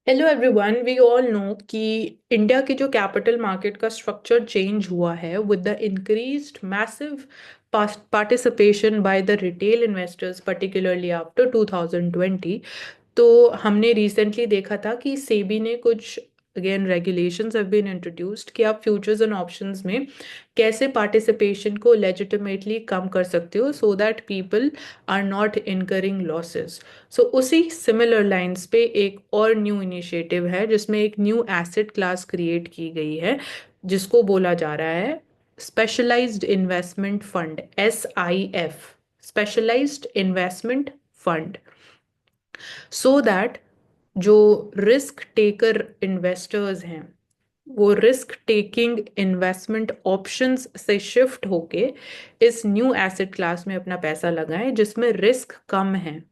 Hello everyone, we all know कि India की जो कैपिटल मार्केट का स्ट्रक्चर चेंज हुआ है with the increased massive participation by the retail investors particularly after 2020। तो हमने रिसेंटली देखा था कि सेबी ने कुछ again regulations have been introduced कि आप फ्यूचर्स एंड ऑप्शंस में कैसे पार्टिसिपेशन को लेजिटिमेटली कम कर सकते हो so that people are not incurring losses. So उसी सिमिलर लाइंस पे एक और न्यू इनिशिएटिव है जिसमें एक न्यू एसेट क्लास क्रिएट की गई है जिसको बोला जा रहा है specialised investment fund, SIF, specialised investment fund. So that जो रिस्क टेकर इन्वेस्टर्स हैं वो रिस्क टेकिंग इन्वेस्टमेंट ऑप्शंस से शिफ्ट होके इस न्यू एसेट क्लास में अपना पैसा लगाएं जिसमें रिस्क कम है,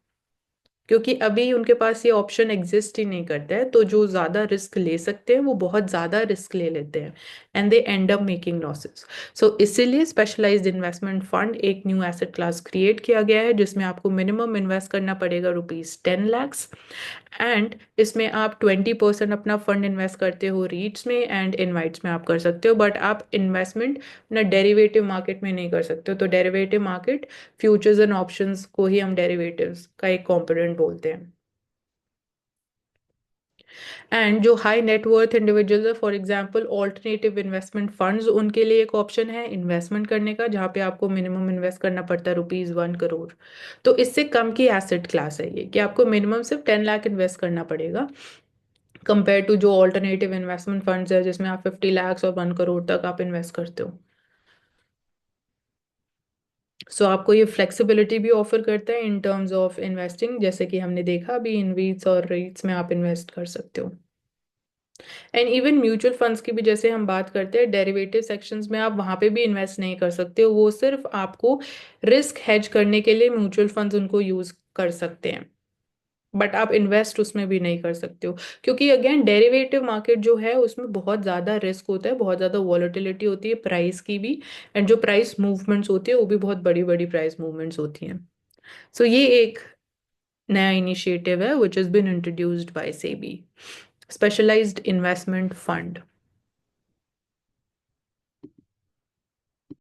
क्योंकि अभी उनके पास ये ऑप्शन एग्जिस्ट ही नहीं करता है। तो जो ज्यादा रिस्क ले सकते हैं वो बहुत ज्यादा रिस्क ले लेते हैं and they end up making losses. So इसीलिए स्पेशलाइज्ड इन्वेस्टमेंट फंड एक न्यू एसेट क्लास क्रिएट किया गया है जिसमें आपको मिनिमम इन्वेस्ट करना पड़ेगा ₹10 लाख। एंड इसमें आप 20% अपना फंड इन्वेस्ट करते हो रीट्स में एंड इनवाइट्स में आप कर सकते हो, बट आप इन्वेस्टमेंट अपना डेरिवेटिव मार्केट में नहीं कर सकते हो। तो derivative market, futures and options को ही हम डेरिवेटिव्स का एक कंपोनेंट बोलते हैं। एंड जो हाई नेटवर्थ इंडिविजुअल्स है, for example alternative investment funds, उनके लिए एक ऑप्शन है इन्वेस्टमेंट करने का जहाँ पे आपको मिनिमम इन्वेस्ट करना पड़ता है ₹1 करोड़। तो इससे कम की एसेट क्लास है ये कि आपको मिनिमम सिर्फ 10 लाख इन्वेस्ट करना पड़ेगा कंपेयर टू जो ऑल्टरनेटिव इन्वेस्टमेंट फंड्स है जिसमें आप 50 लाख और 1 करोड़ तक आप इन्वेस्ट करते हो। सो आपको ये फ्लेक्सिबिलिटी भी ऑफर करता है इन टर्म्स ऑफ इन्वेस्टिंग, जैसे कि हमने देखा अभी इन वीट्स और रीट्स में आप इन्वेस्ट कर सकते हो। एंड इवन म्यूचुअल फंड्स की भी जैसे हम बात करते हैं डेरिवेटिव सेक्शंस में, आप वहां पे भी इन्वेस्ट नहीं कर सकते हो। वो सिर्फ आपको रिस्क हेज करने के लिए म्यूचुअल फंड्स उनको यूज कर सकते हैं, बट आप इन्वेस्ट उसमें भी नहीं कर सकते हो, क्योंकि अगेन डेरिवेटिव मार्केट जो है उसमें बहुत ज़्यादा रिस्क होता है, बहुत ज़्यादा वॉलेटिलिटी होती है प्राइस की भी। एंड जो प्राइस मूवमेंट्स होती है वो भी बहुत बड़ी बड़ी प्राइस मूवमेंट्स होती हैं। सो ये एक नया इनिशिएटिव है which is been introduced by SEBI, specialised investment fund.